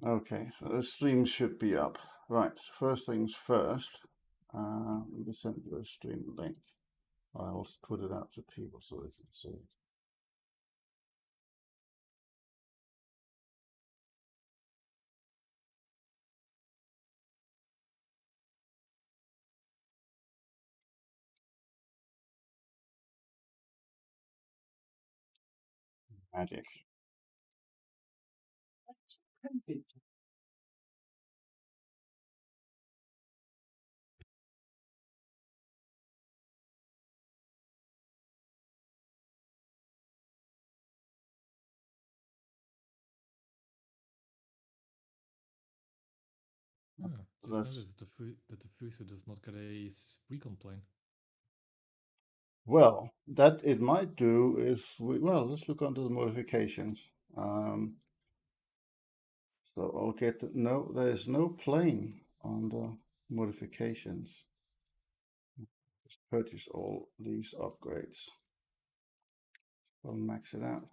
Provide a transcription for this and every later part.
Okay, so the stream should be up. Right, first things first. Let me send you a stream link. I'll put it out to people so they can see it. Magic. Yeah, just That's noticed that the Fuso does not get a recon plane. well, that it might do if we well, let's look under the modifications. Um, so I'll get no, there's no plane on the modifications. Just purchase all these upgrades. I'll max it out.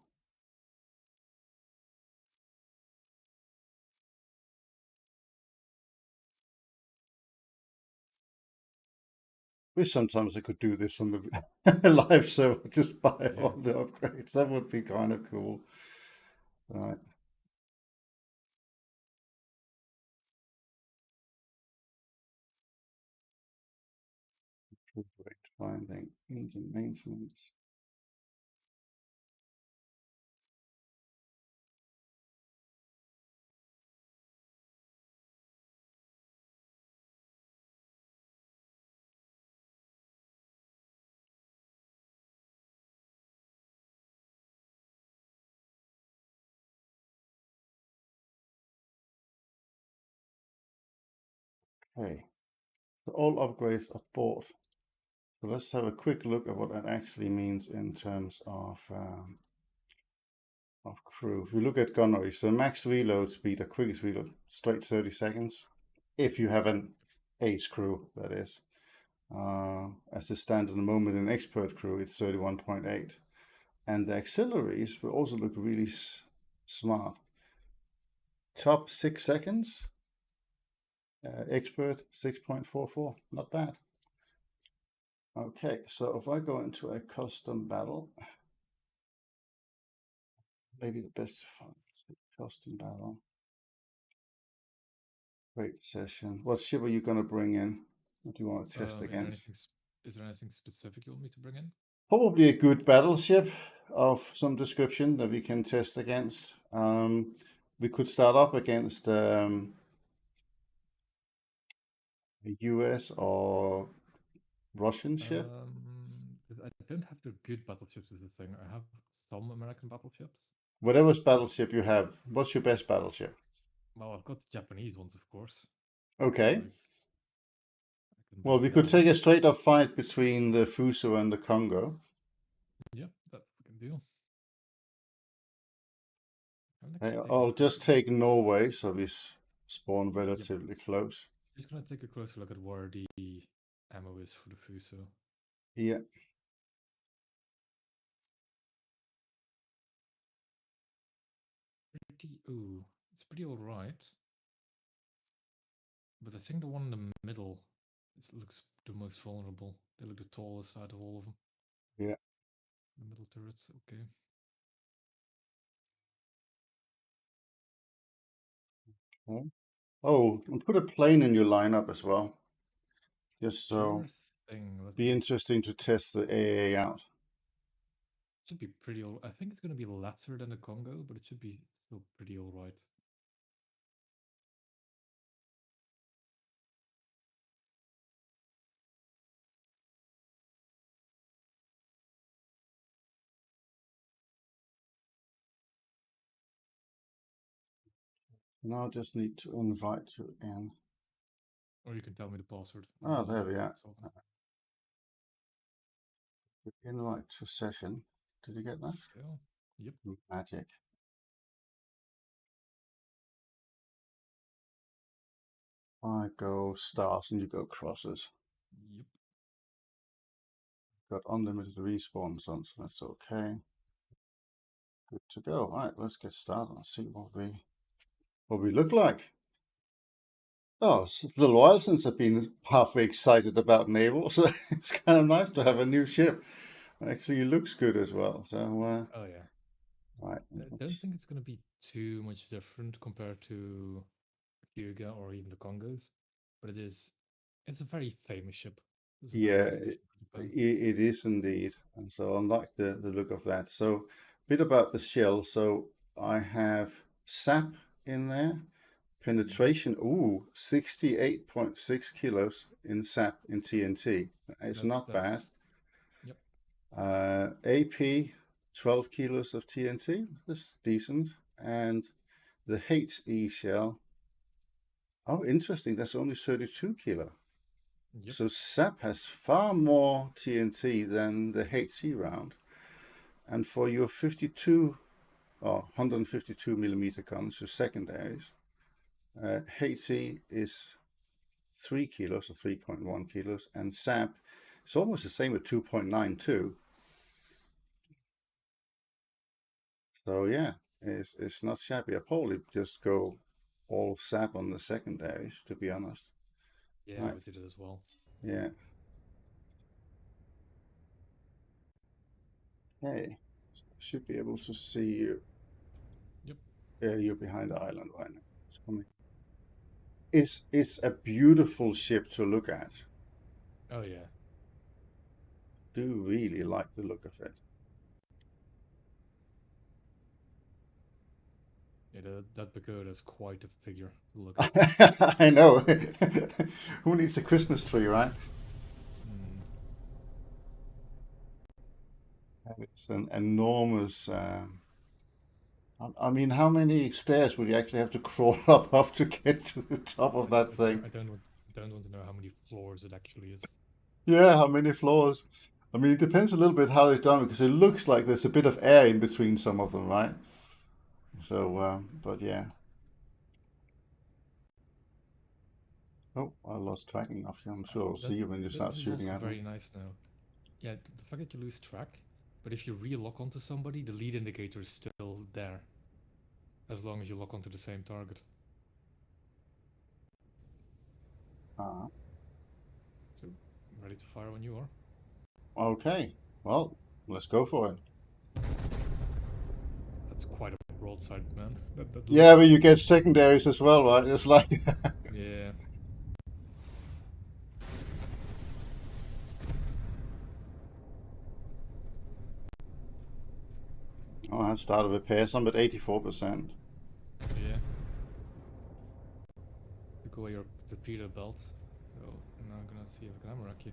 Wish sometimes I could do this on the live server, just buy Yeah. all the upgrades. That would be kind of cool. Right. Rate finding engine maintenance. Okay. So all upgrades are bought. So let's have a quick look at what that actually means in terms of crew. If we look at gunnery, so max reload speed, the quickest reload, straight 30 seconds. If you have an ace crew, that is. As a standard at the moment in expert crew, it's 31.8. And the auxiliaries will also look really smart. Top 6 seconds, expert 6.44, not bad. Okay, so if I go into a custom battle, maybe the best to find custom battle. Great session. What ship are you going to bring in? What do you want to test against? Is there anything specific you want me to bring in? Probably a good battleship of some description that we can test against. We could start up against a US or Russian ship. I don't have the good battleships as a thing. I have some American battleships. Whatever battleship you have, what's your best battleship? Well, I've got the Japanese ones, of course. Okay. I can Well, bring we could them. take a straight up fight between the Fuso and the Kongo. Yeah, that's a good deal. I'm Okay, actually taking I'll a closer just look. take Norway, so we spawn Yep. relatively close. Just gonna take a closer look at where the ammo is for the Fuso. Yeah. Ooh, it's pretty alright. But I think the one in the middle looks the most vulnerable. They look the tallest out of all of them. Yeah. The middle turrets, okay. Okay. Oh, and put a plane in your lineup as well, just Sure so thing. Let be me. interesting to test the AA out. Should be pretty. I think it's gonna be lesser than the Congo, but it should be still pretty alright. Now I just need to invite you in. Or you can tell me the password. Oh, there we are. Solve Invite to session. Did you get that? Yeah. Yep. Magic. I go stars and you go crosses. Yep. Got unlimited respawn zones, so that's okay. Good to go. All right, let's get started and see what we what we look like. Oh, it's a little while since I've been halfway excited about naval, so it's kind of nice to have a new ship. Actually, it looks good as well. So, Oh yeah. right. I don't think it's going to be too much different compared to Kikka or even the Congos, but it's a very famous ship. It's a very Yeah, nice addition to Japan. it is indeed. And so I like the look of that. So, a bit about the shell. So, I have sap in there. Hmm. Penetration, ooh, 68.6 kilos in sap in TNT. It's not bad. That's yep. AP, 12 kilos of TNT. That's decent. And the HE shell, oh, interesting. That's only 32 kilo. Yep. So SAP has far more TNT than the HE round. And for your 52 or 152 millimeter guns, your secondaries, HE is 3 kilos or 3.1 kilos, and SAP is almost the same at 2.92. So yeah, it's not shabby. I probably just go all SAP on the secondaries, to be honest. Yeah, I Right. would do that as well. Yeah. Hey, should be able to see you. Yep. Yeah, you're behind the island right now. It's coming. It's a beautiful ship to look at. Oh yeah. Do really like the look of it. Yeah, that pagoda is quite a figure to look at. I know. Who needs a Christmas tree, right? Mm. And it's an enormous. I mean, how many stairs would you actually have to crawl up to get to the top of that thing? I don't want to know how many floors it actually is. Yeah, how many floors? I mean, it depends a little bit how they've done it because it looks like there's a bit of air in between some of them, right? So, but yeah. Oh, I lost tracking of you. I'm sure I'll That see you when you start this is shooting also at me. very nice now. Yeah, the fact that you lose track, but if you re-lock onto somebody, the lead indicator is still there, as long as you lock onto the same target. Ah, So, ready to fire when you are. okay. Well, let's go for it. That's quite a broadside, man. That Yeah, but looks... you get secondaries as well, right? It's like, Yeah. oh, I've started repairs. I'm at 84%. Yeah. Took away your torpedo belt. So, now I'm gonna see if I can hammer rack you.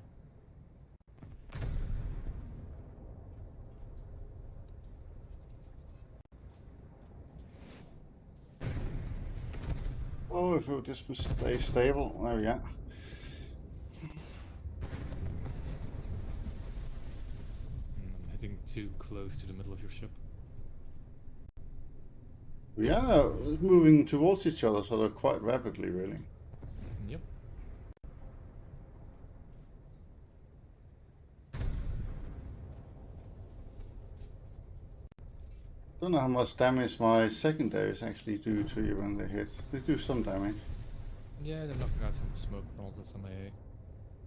Oh, if it just would stay stable. There we go. I'm hitting too close to the middle of your ship. Yeah, moving towards each other sort of quite rapidly, really. Yep. Don't know how much damage my secondaries actually do to you when they hit. They do some damage. Yeah, they're knocking out some smoke panels at some AA.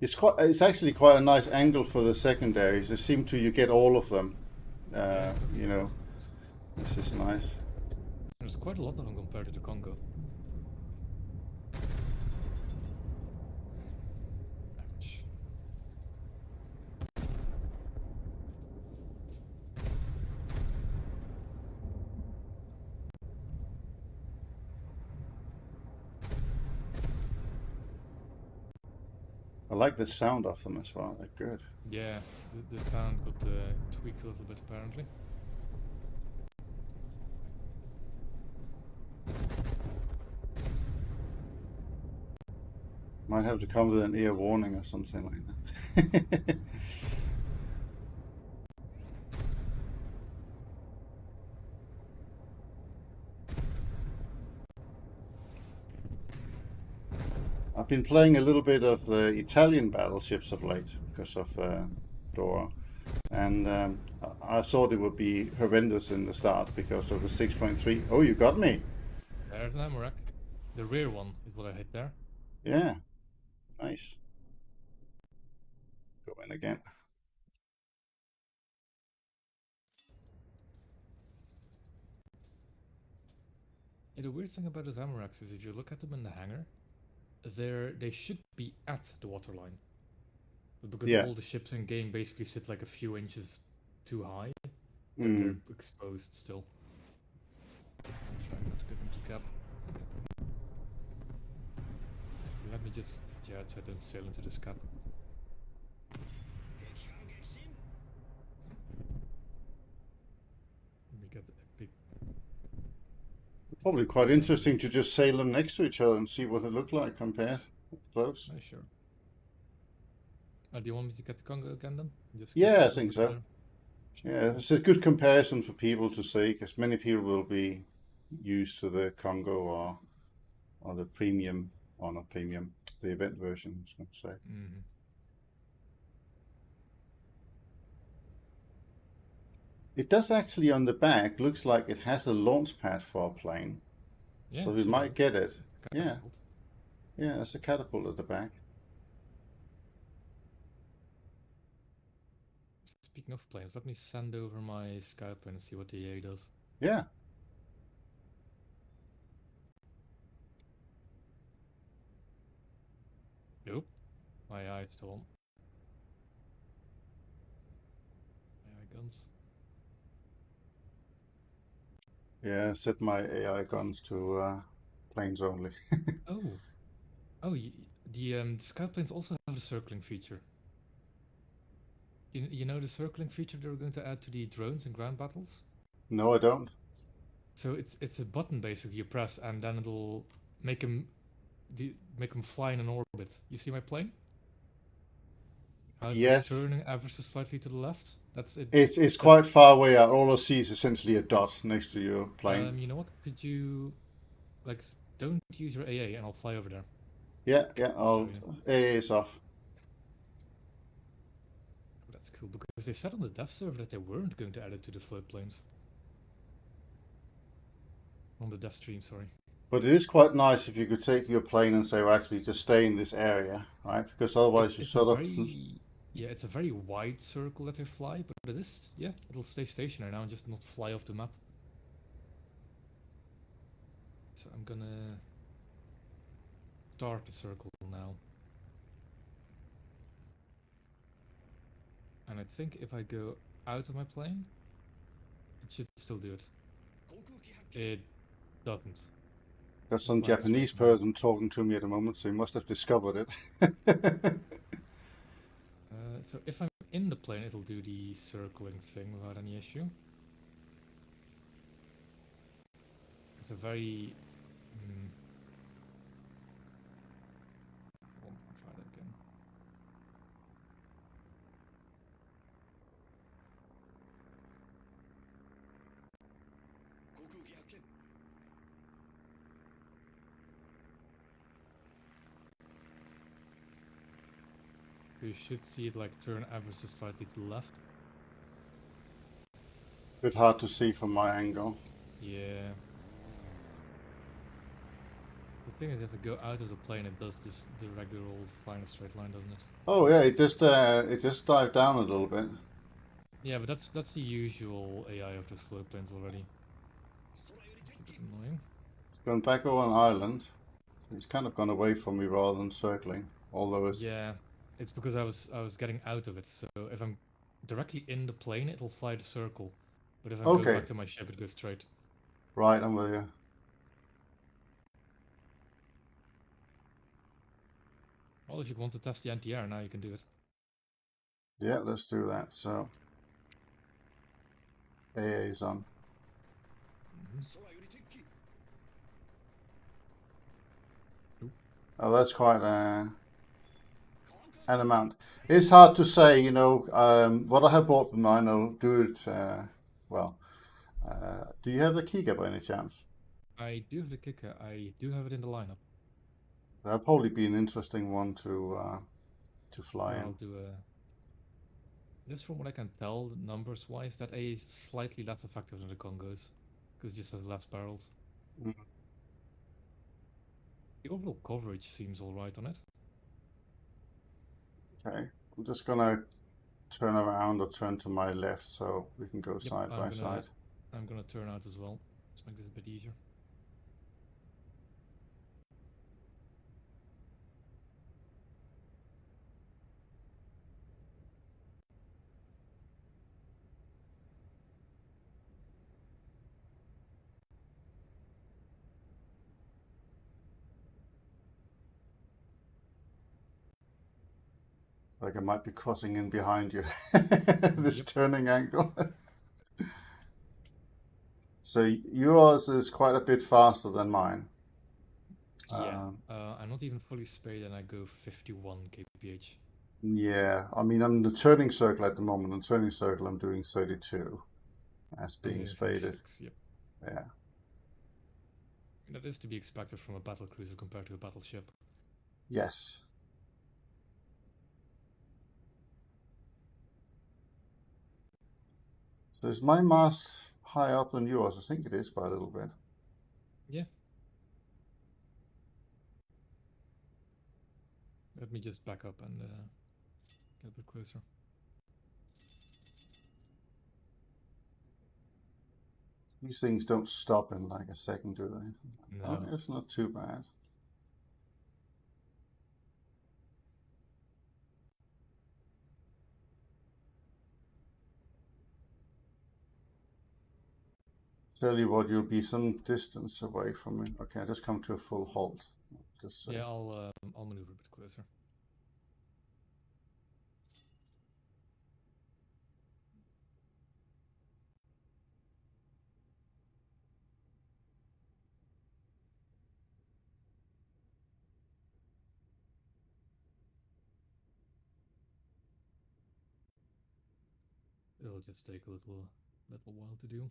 It's actually quite a nice angle for the secondaries. It seems to you get all of them. Yeah, You know, that's this is nice. there's quite a lot of them compared to the Congo. Ouch. I like the sound of them as well. They're good. Yeah, the sound got tweaked a little bit apparently. Might have to come with an ear warning or something like that. I've been playing a little bit of the Italian battleships of late because of Dora, and I thought it would be horrendous in the start because of the 6.3. Oh, you got me! There's an ammo rack. The rear one is what I hit there. Yeah, nice. Go in again. Yeah, the weird thing about those ammo racks is if you look at them in the hangar, they should be at the waterline. But because Yeah. all the ships in game basically sit like a few inches too high, they're Mm. exposed still. I'm trying not to give them the cap. Let me just, yeah, so I don't sail into this cap. Let me get a big. Probably quite interesting to just sail them next to each other and see what they look like compared close. Sure. Do you want me to get the Congo again then? Just Yeah, I think so. there? Sure. Yeah, it's a good comparison for people to see because many people will be used to the Congo or the premium, or not premium, the event version, I was going to say. Mm-hmm. It does actually on the back, looks like it has a launch pad for a plane. Yeah, So we sure might does. get it. Yeah, Catapult. yeah, it's a catapult at the back. Speaking of planes, let me send over my Skype and see what the EA does. Yeah. Nope. My AI is still on. AI guns. Yeah, set my AI guns to planes only. Oh. Oh, the Scout planes also have the circling feature. You know the circling feature they were going to add to the drones in ground battles? No, I don't. So it's a button basically you press and then it'll make them fly in an orbit. You see my plane? How it's like Yes. turning ever so slightly to the left? That's it. It's quite far away out. All I see is essentially a dot next to your plane. You know what? Could you like don't use your AA and I'll fly over there. Yeah, Show I'll you. AA is off. Oh, that's cool because they said on the dev server that they weren't going to add it to the float planes. On the dev stream, sorry. But it is quite nice if you could take your plane and say, well, actually, just stay in this area, right? Because otherwise you It's a sort of. very it's a very wide circle that they fly, but it is it'll stay stationary now and just not fly off the map. So I'm gonna start the circle now. And I think if I go out of my plane, it should still do it. It doesn't. Got We'll some fly straight Japanese to the map. person talking to me at the moment, so he must have discovered it. So if I'm in the plane, it'll do the circling thing without any issue. It's a very... I'll try that again. You should see it like turn ever so slightly to the left. Bit hard to see from my angle. Yeah. The thing is, if I go out of the plane, it does this the regular old flying a straight line, doesn't it? Oh yeah, it just dived down a little bit. Yeah, but that's the usual AI of those float planes already. It's a bit annoying. It's gone back over an island. It's kind of gone away from me rather than circling. Although it's Yeah, it's because I was getting out of it. So if I'm directly in the plane, it'll fly the circle. But if I'm going okay. back to my ship, it goes straight. Right, I'm with you. Well, if you want to test the anti-air, now you can do it. Yeah, let's do that. So AA is on. Oh, that's quite an amount. It's hard to say, you know, what I have bought with mine, I'll do it, well. Do you have the Kikka by any chance? I do have the Kikka. I do have it in the lineup. That'll probably be an interesting one to fly I'll in. do a... Just from what I can tell, numbers-wise, that A is slightly less effective than the Congos. Because it just has less barrels. Mm. The overall coverage seems alright on it. Okay, I'm just gonna turn around or turn to my left so we can go Yep, side by side. I'm gonna turn out as well. Let's make this a bit easier. Like I might be crossing in behind you. This Yep. turning angle. So yours is quite a bit faster than mine. Yeah. I'm not even fully spayed and I go 51 kph. Yeah, I mean, I'm in the turning circle at the moment. In the turning circle, I'm doing 32 as I'm being doing spaded. 36. Yep. Yeah. That is to be expected from a battle cruiser compared to a battleship. Yes. So is my mast higher up than yours? I think it is by a little bit. Yeah. Let me just back up and get a bit closer. These things don't stop in like a second, do they? Oh, No. it's not too bad. Tell you what, you'll be some distance away from me. Okay, I just come to a full halt. Just say. Yeah, I'll maneuver a bit closer. It'll just take a little while to do.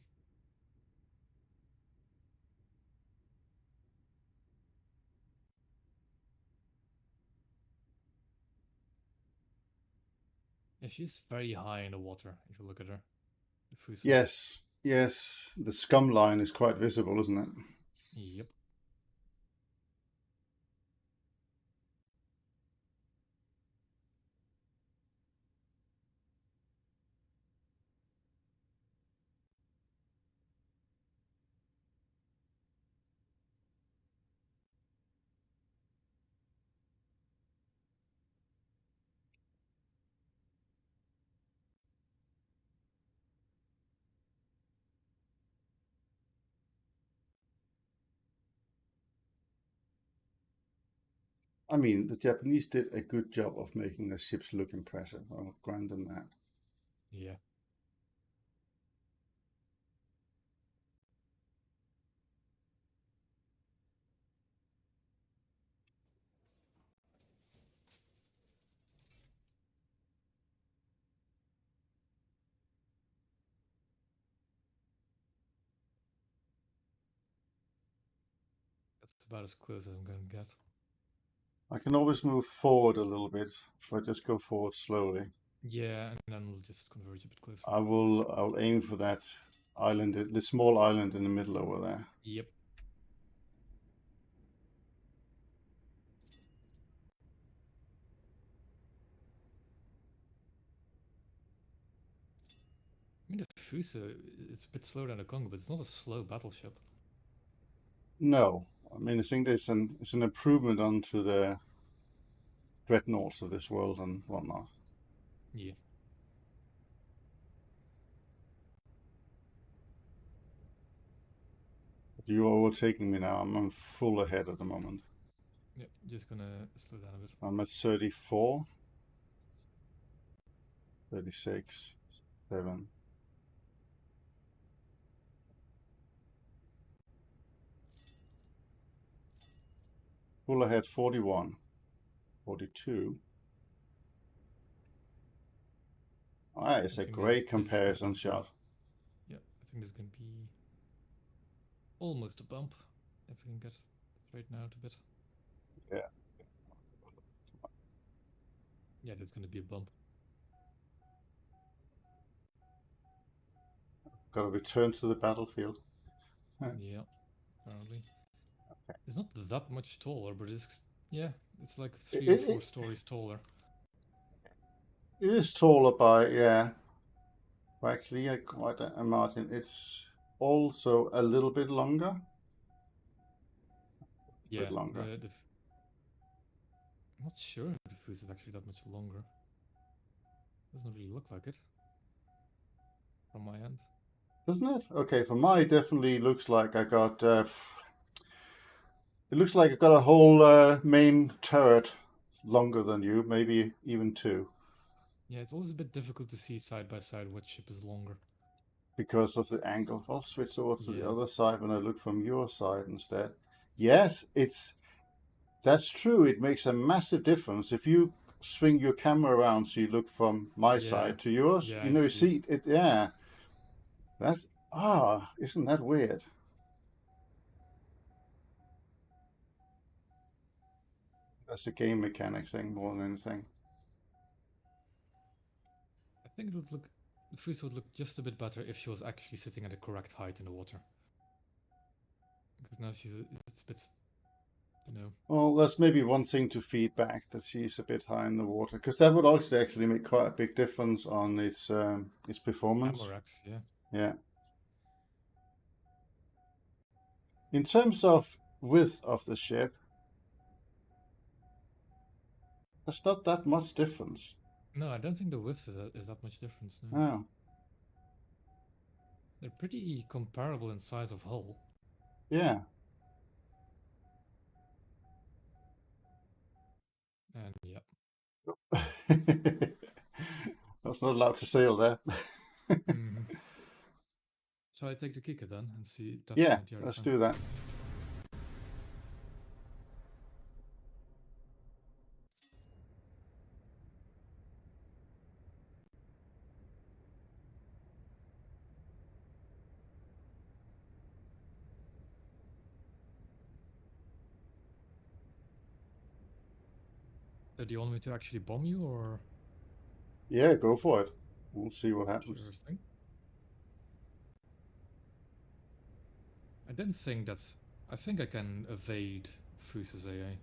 Yeah, she's very high in the water if you look at her. The Fuso. Yes, yes. The scum line is quite visible, isn't it? Yep. I mean, the Japanese did a good job of making their ships look impressive. I'll grant them that. Yeah. That's about as close as I'm gonna get. I can always move forward a little bit, but just go forward slowly. Yeah, and then we'll just converge a bit closer. I'll aim for that island, the small island in the middle over there. Yep. I mean, the Fuso, it's a bit slower than the Kongo, but it's not a slow battleship. No, I mean I think it's an improvement onto the dreadnoughts of this world and whatnot. Yeah. You're overtaking me now. I'm full ahead at the moment. Yep. Just gonna slow down a bit. I'm at 34, 36, 7. Full ahead 41, 42. Ah, I it's a think great this is gonna comparison be. shot. Yeah, I think this is gonna be almost a bump. If we can get straighten out a bit. Yeah. Yeah, there's gonna be a bump. Got to return to the battlefield. Yeah, apparently. It's not that much taller, but it's it's like It, 3 or it, 4 it stories taller. is taller by, yeah. Actually, I quite imagine it's also a little bit longer. A Yeah, bit longer. I'm not sure if the Fuso is actually that much longer. Doesn't really look like it from my end. Doesn't it? Okay, for my definitely looks like I got. It looks like I got a whole main turret longer than you, maybe even two, Yeah, it's always a bit difficult to see side by side what ship is longer. because of the angle. I'll switch over to the Yeah, other side when I look from your side instead. Yes, that's true. It makes a massive difference if you swing your camera around so you look from my yeah, side to yours. yeah. You I know, you see it. see it. Yeah, that's isn't that weird? That's a game mechanic thing more than anything. I think it would look. The Fuso would look just a bit better if she was actually sitting at the correct height in the water. Because now it's a bit, you know, Well, that's maybe one thing to feed back that she's a bit high in the water, because that would actually make quite a big difference on its performance. camera racks. Yeah, Yeah. In terms of width of the ship, there's not that much difference. no, I don't think the width is that much difference. No, No. they're pretty comparable in size of hull. Yeah. And yeah. That's not allowed to sail there. Mm-hmm. Shall I take the Kikka then and see test the Yeah, anti-air let's defense? do that. So do you want me to actually bomb you or Yeah, go for it. We'll see what happens. sure thing? I don't think that's. I think I can evade Fuso's AA.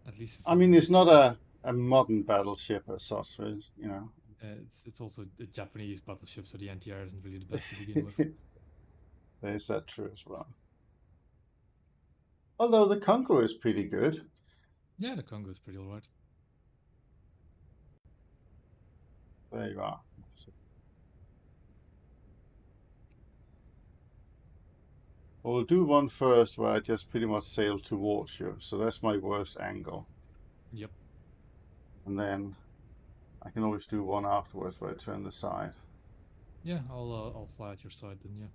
At least it's I not mean, going to it's not be. a modern battleship as such, you know. It's also a Japanese battleship, so the anti-air isn't really the best to begin with. There's that true as well. Although the Kongo is pretty good. Yeah, the Kongo is pretty alright. There you are. We'll do one first where I just pretty much sail towards you. So that's my worst angle. Yep. And then I can always do one afterwards where I turn the side. Yeah, I'll fly at your side then. Yeah.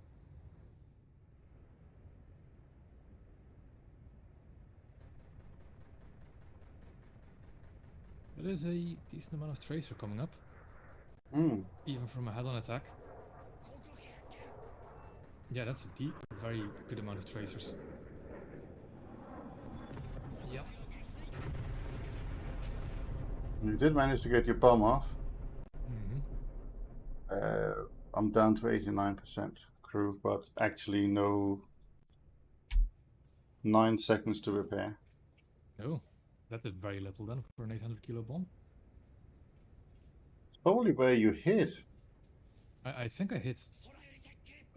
There is a decent amount of tracer coming up, Hmm. even from a head-on attack. Yeah, that's a very good amount of tracers. Yep. You did manage to get your bomb off. Mm-hmm. I'm down to 89% crew, but actually no 9 seconds to repair. Oh, that did very little then for an 800 kilo bomb. Probably where you hit. I think I hit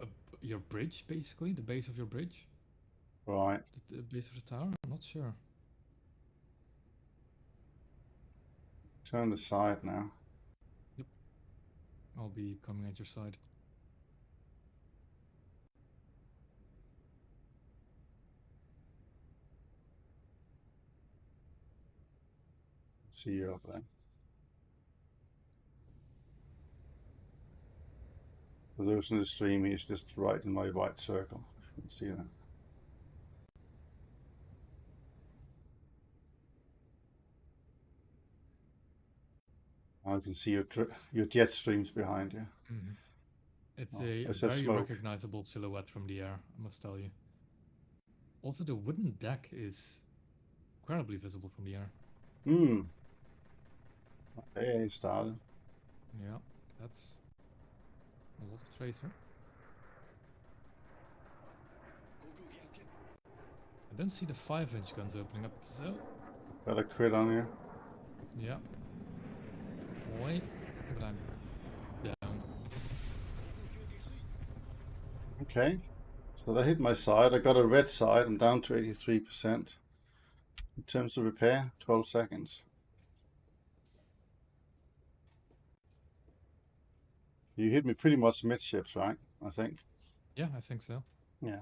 a, your bridge, basically, the base of your bridge. Right. The base of the tower? I'm not sure. Turn the side now. Yep. I'll be coming at your side. See you up there. For those in the stream, he's just right in my white circle. If you can see that. I can see your jet streams behind you. Mm-hmm. It's Oh, a it's a very smoke. recognizable silhouette from the air, I must tell you. Also, the wooden deck is incredibly visible from the air. Hmm. There he started. Yeah, that's a lot of tracer. I don't see the 5-inch guns opening up though. Got a crit on you. Yeah. Wait, but I'm down. Okay. So that hit my side. I got a red side. I'm down to 83%. In terms of repair, 12 seconds. You hit me pretty much midships, right? I think. Yeah, I think so. Yeah.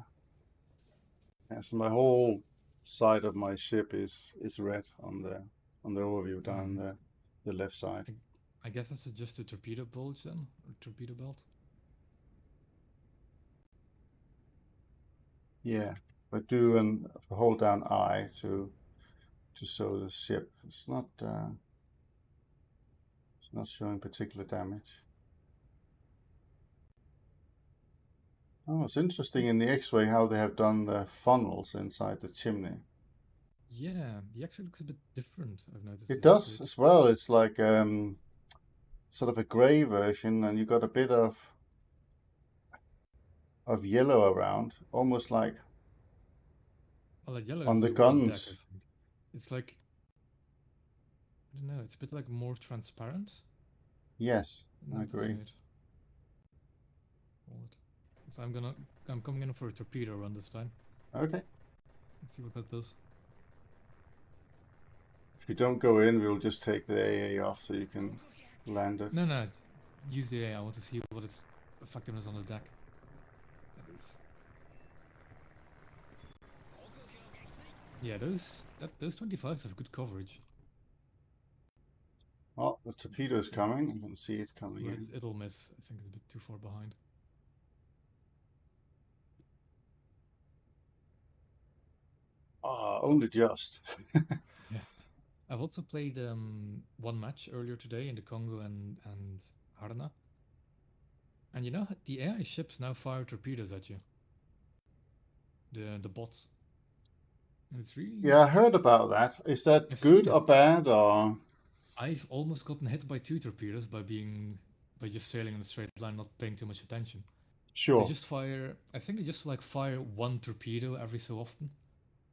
Yeah, so my whole side of my ship is red on the overview down the left side. I guess that's just a torpedo bulge then, or torpedo belt. Yeah, but do and hold down I to show the ship. It's not showing particular damage. Oh, it's interesting in the X-ray how they have done the funnels inside the chimney. Yeah, the X-ray looks a bit different, I've noticed. It a little does bit. as well. It's like sort of a grey version, and you got a bit of yellow around, almost like Well, like yellow on is the the whole deck, I guns. think. It's like, I don't know, it's a bit like more transparent. Yes, I don't know I how to say agree. it. What? So I'm coming in for a torpedo run this time. Okay. Let's see what that does. If you don't go in, we'll just take the AA off so you can land it. No, use the A. I want to see what its effectiveness on the deck. That is. Yeah, those 25s have good coverage. Oh, the torpedo is coming. You can see it coming But in. it'll miss. I think it's a bit too far behind. Ah, only just. Yeah. I've also played one match earlier today in the Congo and Harna. And you know, the AI ships now fire torpedoes at you. The bots. And it's really... Yeah, I heard about that. Is that I've good seen or it. bad or? I've almost gotten hit by 2 torpedoes by just sailing in a straight line, not paying too much attention. They Sure. just fire... I think they just like fire 1 torpedo every so often.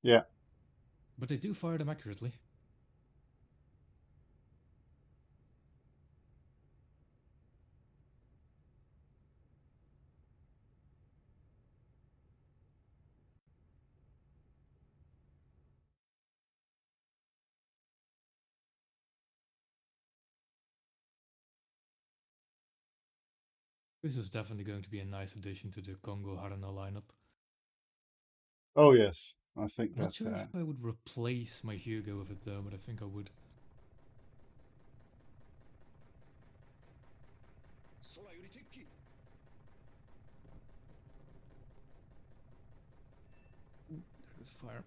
Yeah. But they do fire them accurately. This is definitely going to be a nice addition to the Congo Harana lineup. Oh yes, I think I'm not that. sure if I would replace my Hugo with it though, but I think I would. Ooh, there's fire.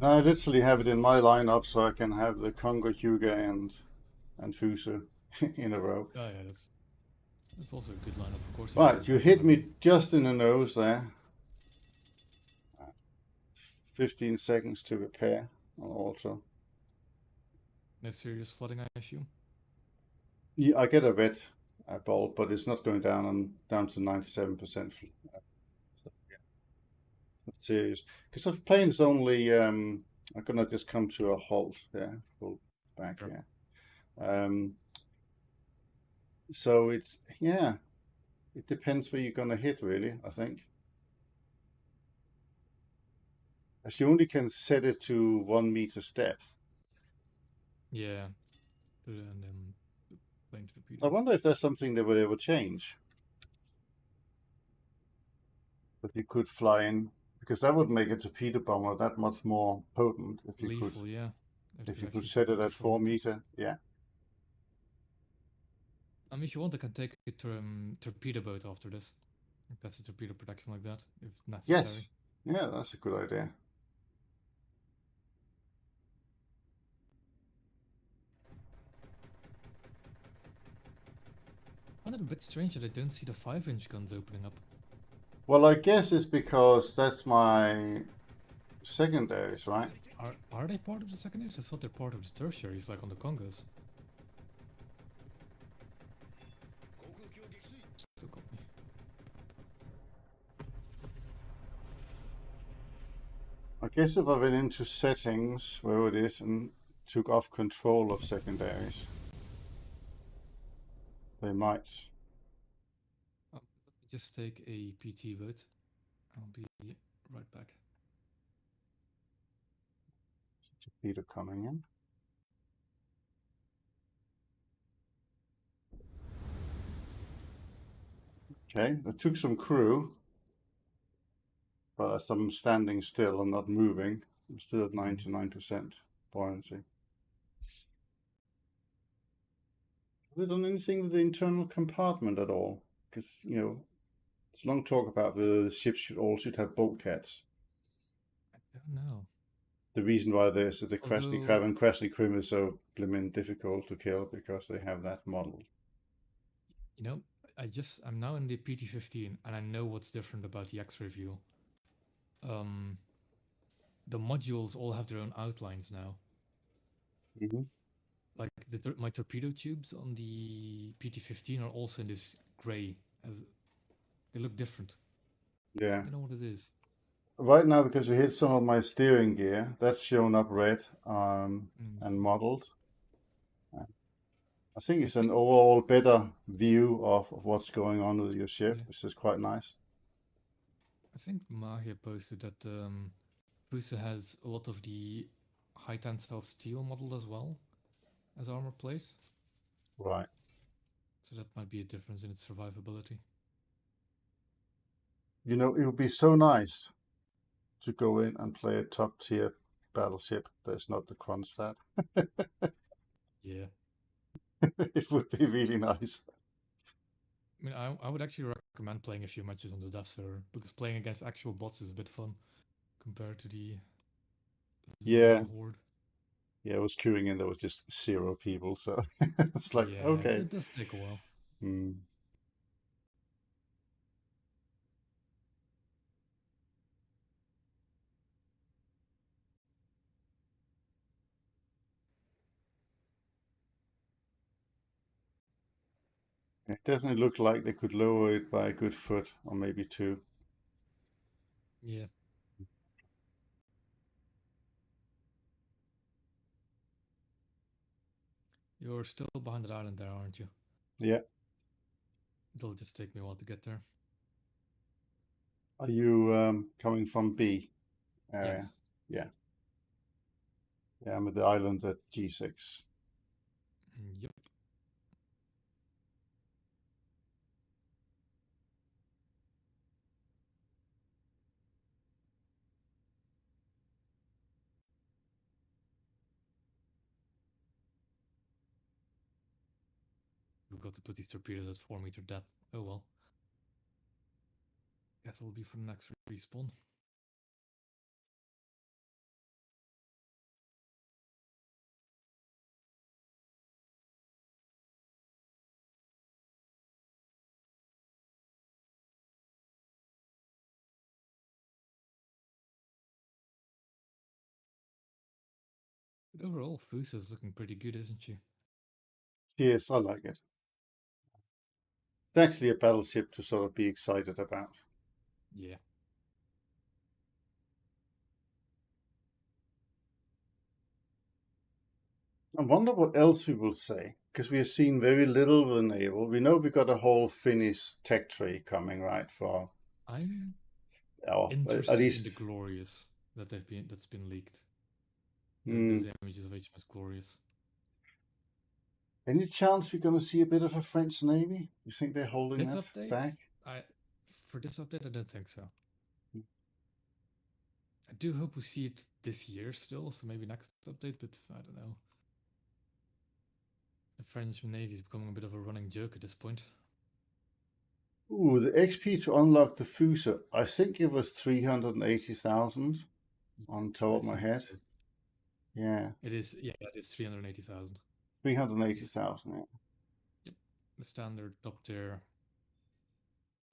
I literally have it in my lineup, so I can have the Congo, Hyuga, and Fuso in a row. Oh yeah, that's also a good lineup. Of course, you Right, need you that hit lineup. me just in the nose there. 15 seconds to repair on auto. No serious flooding, I assume. Yeah, I get a red bolt, but it's not going down to 97%. So, yeah, not serious. Because if plane's only I'm gonna just come to a halt there, full back Sure. here. So it's it depends where you're gonna hit really, I think. As you only can set it to 1 meter's depth. Yeah, and then plane I torpedoes. wonder if there's something that would ever change. That you could fly in, because that would make a torpedo bomber that much more potent if you could Lethal, yeah. If you could actually set set it it to at 4 4 meters. meter. Yeah. I mean, if you want, I can take a torpedo boat after this. Like that's a torpedo protection like that, if necessary. Yes. Yeah, that's a good idea. I find it a bit strange that I don't see the 5-inch guns opening up. Well, I guess it's because that's my secondaries, right? Are they part of the secondaries? I thought they're part of the tertiaries, like on the Congos. Still got me. I guess if I went into settings, where it is, and took off control of secondaries, they might. Let me just take a PT vote. I'll be right back. Torpedo coming in. Okay, that took some crew, but as I'm standing still and not moving, I'm still at 99% buoyancy. Have they done anything with the internal compartment at all? Because, there's long talk about the ships should have bulkheads. I don't know. The reason why there's the Krasny Although, Krab and Krasny Krym is so blimmin' difficult to kill because they have that model. you know, I'm now in the PT-15 and I know what's different about the X-ray view. The modules all have their own outlines now. Mm-hmm. Like my torpedo tubes on the PT-15 are also in this gray. They look different. Yeah. I don't know what it is. Right now, because we hit some of my steering gear, that's shown up red and modeled. I think I it's an think overall better view of what's going on with your ship, yeah, which is quite nice. I think Mahia posted that Fuso has a lot of the high tensile steel modeled as well as armor plate. Right. So that might be a difference in its survivability. It would be so nice to go in and play a top tier battleship that's not the Kronstadt. Yeah. It would be really nice. I mean, I would actually recommend playing a few matches on the Death Server because playing against actual bots is a bit fun compared to the zombie Yeah. horde. Yeah, I was queuing in, there was just 0 people, so it's like, Yeah, okay. it does take a while. Hmm. It definitely looked like they could lower it by a good foot or maybe 2. Yeah. You're still behind that island there, aren't you? Yeah. It'll just take me a while to get there. Are you coming from B area? Yes. Yeah. Yeah, I'm at the island at G6. Yep. We've got to put these torpedoes at 4 meter depth. Oh well. Guess it'll be for the next respawn. But overall, Fuso's looking pretty good, isn't she? Yes, I like it. It's actually a battleship to sort of be excited about. Yeah. I wonder what else we will say, because we have seen very little of the naval. We know we got a whole Finnish tech tree coming, right? For I'm at interested in the least. Glorious that's been leaked. Those Hmm. images of HMS Glorious. Any chance we're going to see a bit of a French Navy? You think they're holding This that update, back? I for this update, I don't think so. I do hope we see it this year still, so maybe next update, but I don't know. The French Navy is becoming a bit of a running joke at this point. Ooh, the XP to unlock the Fuso. I think it was 380,000 on top I of my think head. it is. Yeah, It is, yeah, it is 380,000. 380,000. Yeah. Yep, the standard top tier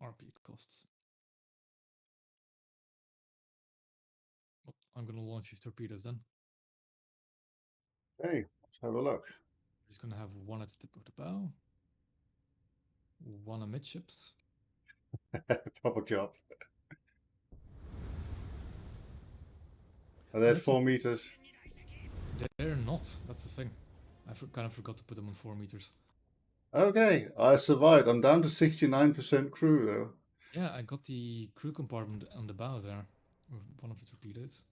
RP costs. Well, I'm gonna launch these torpedoes then. Hey, let's have a look. I'm just gonna have one at the tip of the bow, one amidships. Proper job. Are they at That's 4 meters? they're not. That's the thing. I kind of forgot to put them on 4 meters. Okay, I survived. I'm down to 69% crew though. Yeah, I got the crew compartment on the bow there with one of the torpedoes.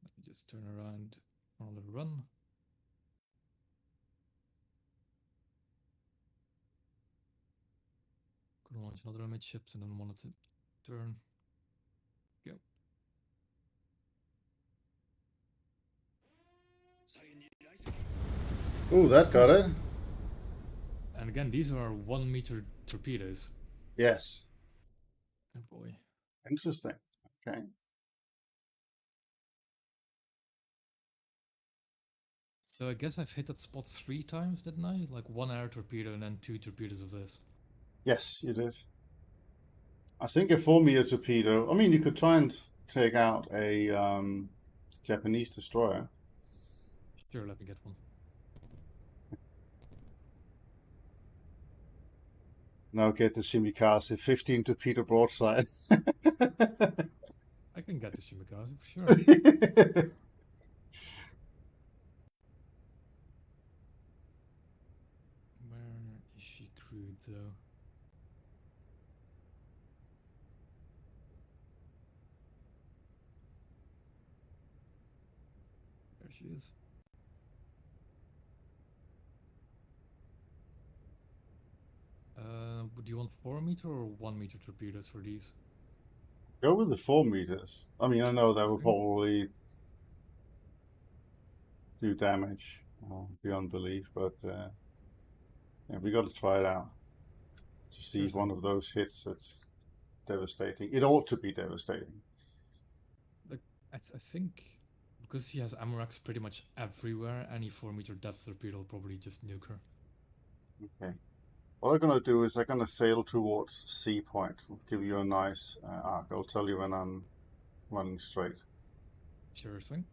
Let me just turn around on a little run. Could launch another amidships and then wanted to turn. Go. Oh, that got it. And again, these are 1 meter torpedoes. Yes. Oh boy. Interesting. Okay. So I guess I've hit that spot 3 times, didn't I? Like 1 air torpedo and then 2 torpedoes of this. Yes, you did. I think a 4 meter torpedo. I mean, you could try and take out a Japanese destroyer. Sure, let me get one. Now get the Shimakaze 15 torpedo broadside. I can get the Shimakaze for sure. Where is she crewed though? There she is. Would you want 4 meter or 1 meter torpedoes for these? Go with the 4 meters. I mean, I know that will Okay. probably do damage beyond belief, but yeah, we got to try it out to see if Seriously. one of those hits. It's devastating. It ought to be devastating. Like, I think because she has ammo racks pretty much everywhere, any 4 meter depth torpedo will probably just nuke her. Okay. What I'm going to do is I'm going to sail towards C point. I'll give you a nice arc. I'll tell you when I'm running straight. Sure thing.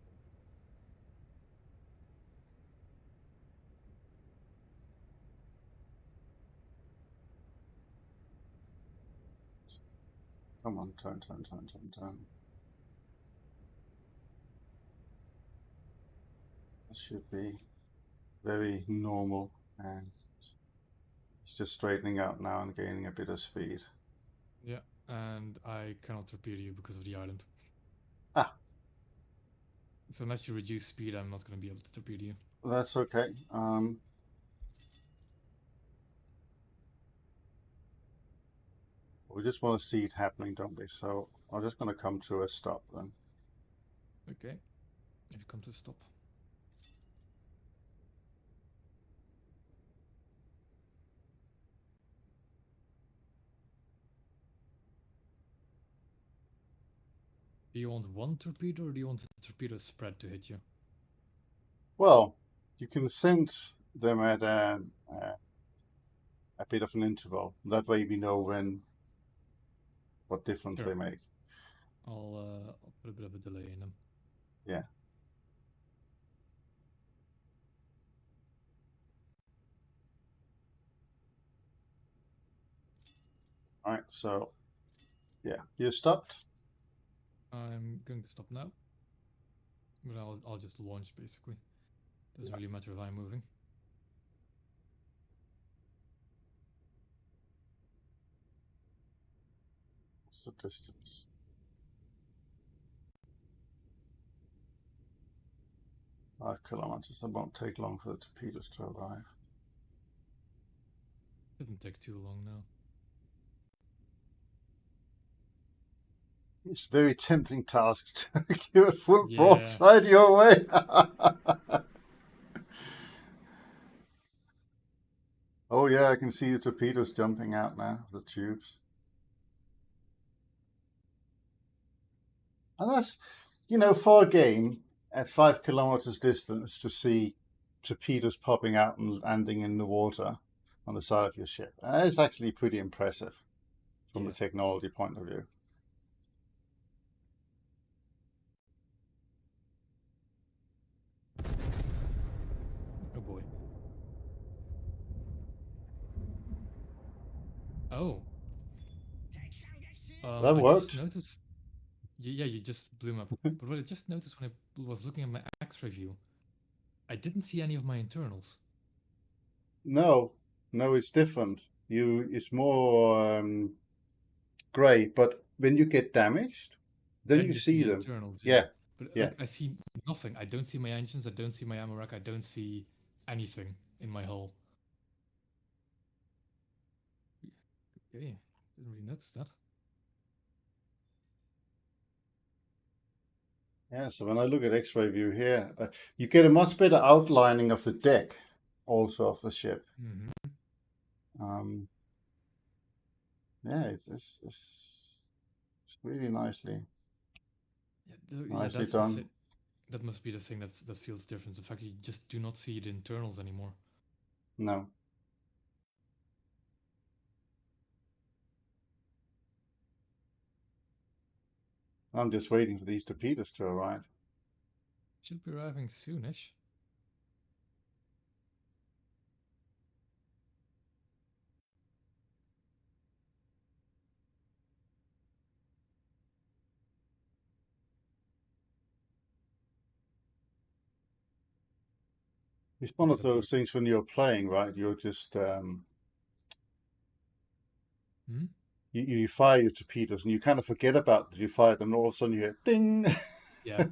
Come on, turn, turn, turn, turn, turn. This should be very normal, and it's just straightening out now and gaining a bit of speed. Yeah, and I cannot torpedo you because of the island. Ah, So unless you reduce speed, I'm not going to be able to torpedo you. that's okay. We just want to see it happening, don't we? So I'm just going to come to a stop then. Okay, if you come to a stop. Do you want one torpedo or do you want the torpedo spread to hit you? Well, you can send them at a bit of an interval. That way we know what difference Sure. they make. I'll put a bit of a delay in them. Yeah. All right. So, yeah, you stopped. I'm going to stop now. But I'll just launch basically. Doesn't really matter if I'm moving. What's the distance? 5 kilometers. It won't take long for the torpedoes to arrive. Didn't take too long now. It's a very tempting task to give a full Yeah. broadside your way. Oh yeah, I can see the torpedoes jumping out now, the tubes. And that's, for a game at 5 kilometers distance to see torpedoes popping out and landing in the water on the side of your ship. It's actually pretty impressive from a technology point of view. Oh boy. Oh. That I worked. just noticed. Yeah, you just blew him up. But what I just noticed when I was looking at my X-ray view, I didn't see any of my internals. No, no, it's different. It's more gray, but when you get damaged, then Then you you see see the them. internals, yeah. Yeah, But yeah. like I see nothing. I don't see my engines. I don't see my ammo rack. I don't see anything in my hull. Okay, didn't really notice that. Yeah, so when I look at X-ray view here, you get a much better outlining of the deck, also of the ship. Mm-hmm. Um, yeah, it's really Yeah, nicely that's the done. thing. That must be the thing that feels different. The fact that you just do not see the internals anymore. No, I'm just waiting for these torpedoes to arrive. Should be arriving soonish. It's one Yeah, of that those bird. things when you're playing, right? You're just Hmm? you fire your torpedoes and you kind of forget about that you fired them, and all of a sudden you hear ding. Yeah,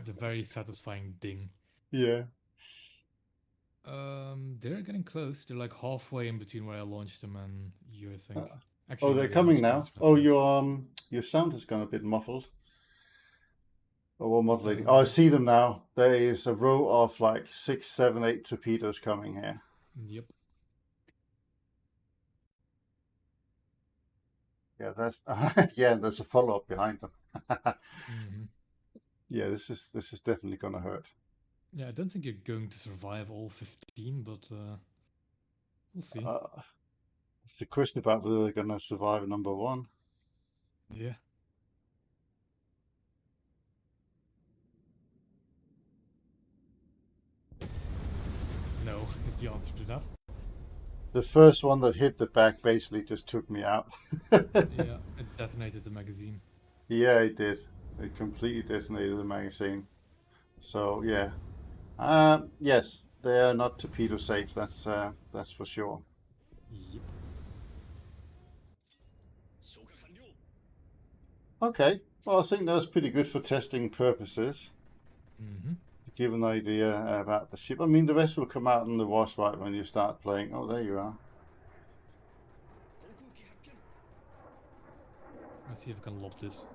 the very satisfying ding. Yeah. They're getting close. They're like halfway in between where I launched them and you, I Uh, think. oh, Actually, no, they're you coming launched now. faster than Oh, that. your sound has gone a bit muffled. Or modulating. Oh, I Um, see them now. There is a row of like 6, 7, 8 torpedoes coming here. yep. Yeah, that's yeah. There's a follow up behind them. Mm-hmm. Yeah, this is definitely gonna hurt. Yeah, I don't think you're going to survive all 15, but we'll see. Uh, it's a question about whether they're gonna survive number one. Yeah. No, is the answer to that. The first one that hit the back basically just took me out. Yeah, it detonated the magazine. Yeah, it did. It completely detonated the magazine. So yeah, yes, they are not torpedo safe. That's for sure. Yep. Okay, well I think that's pretty good for testing purposes. Mm-hmm. To give an idea about the ship. I mean, the rest will come out in the wash right when you start playing. Oh, there you are. Let's see if I can lob this.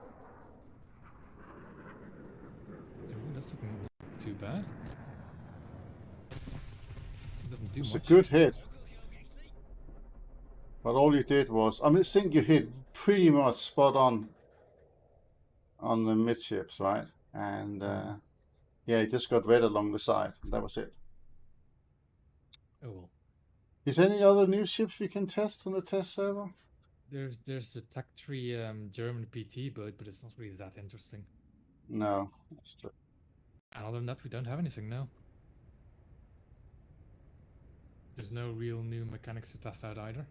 Ooh, that's looking not too bad. It doesn't do It's a much. good hit, but all you did was, I mean, I think you hit pretty much spot on the midships, right? And Mm. yeah, it just got red along the side. That was it. Oh well. Is there any other new ships we can test on the test server? There's the Tech 3 German PT boat, but it's not really that interesting. No. That's true. And other than that, we don't have anything now. There's no real new mechanics to test out either.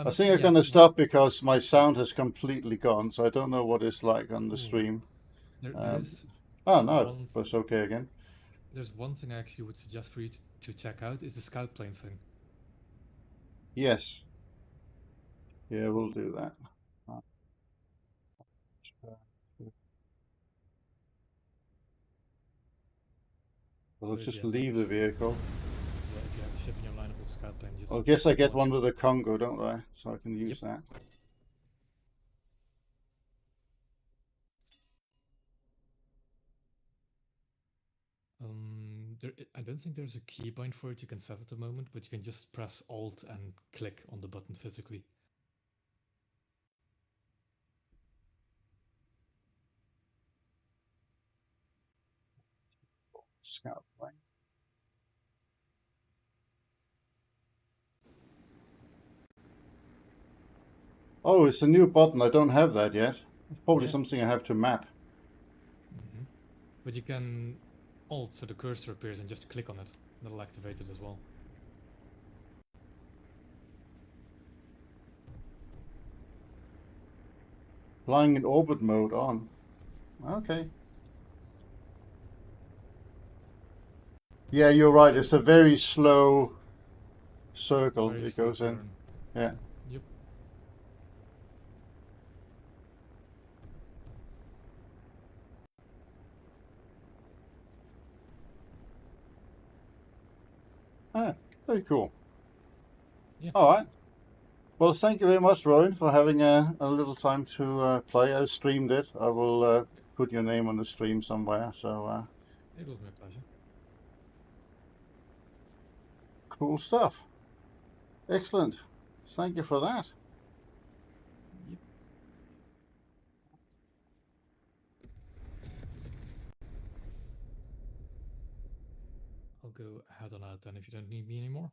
I think I'm Yeah. gonna stop because my sound has completely gone, so I don't know what it's like on the Ooh, stream. there Um, is oh no, it one. was okay again. There's one thing I actually would suggest for you to check out is the scout plane thing. Yes. Yeah, we'll do that. We'll So if you just have like leave the vehicle. yeah, if you have a ship in your lineup of scout plane, I just guess I get launch one it. with a Congo, don't I? So I can Yep. use that. I don't think there's a keybind for it you can set at the moment, but you can just press Alt and click on the button physically. Scout plane. Oh, it's a new button. I don't have that yet. It's probably Yeah. something I have to map. Mm-hmm. But you can Alt so the cursor appears and just click on it. That'll activate it as well. Flying in orbit mode on. Okay. Yeah, you're right. It's a very slow circle Very it slow goes in. turn. Yeah. Yep. Ah, very cool. Yeah. All right. Well, thank you very much, Rowan, for having a little time to play. I streamed it. I will put your name on the stream somewhere. So It was my pleasure. cool stuff. Excellent. Thank you for that. Yep. I'll go head on out then if you don't need me anymore.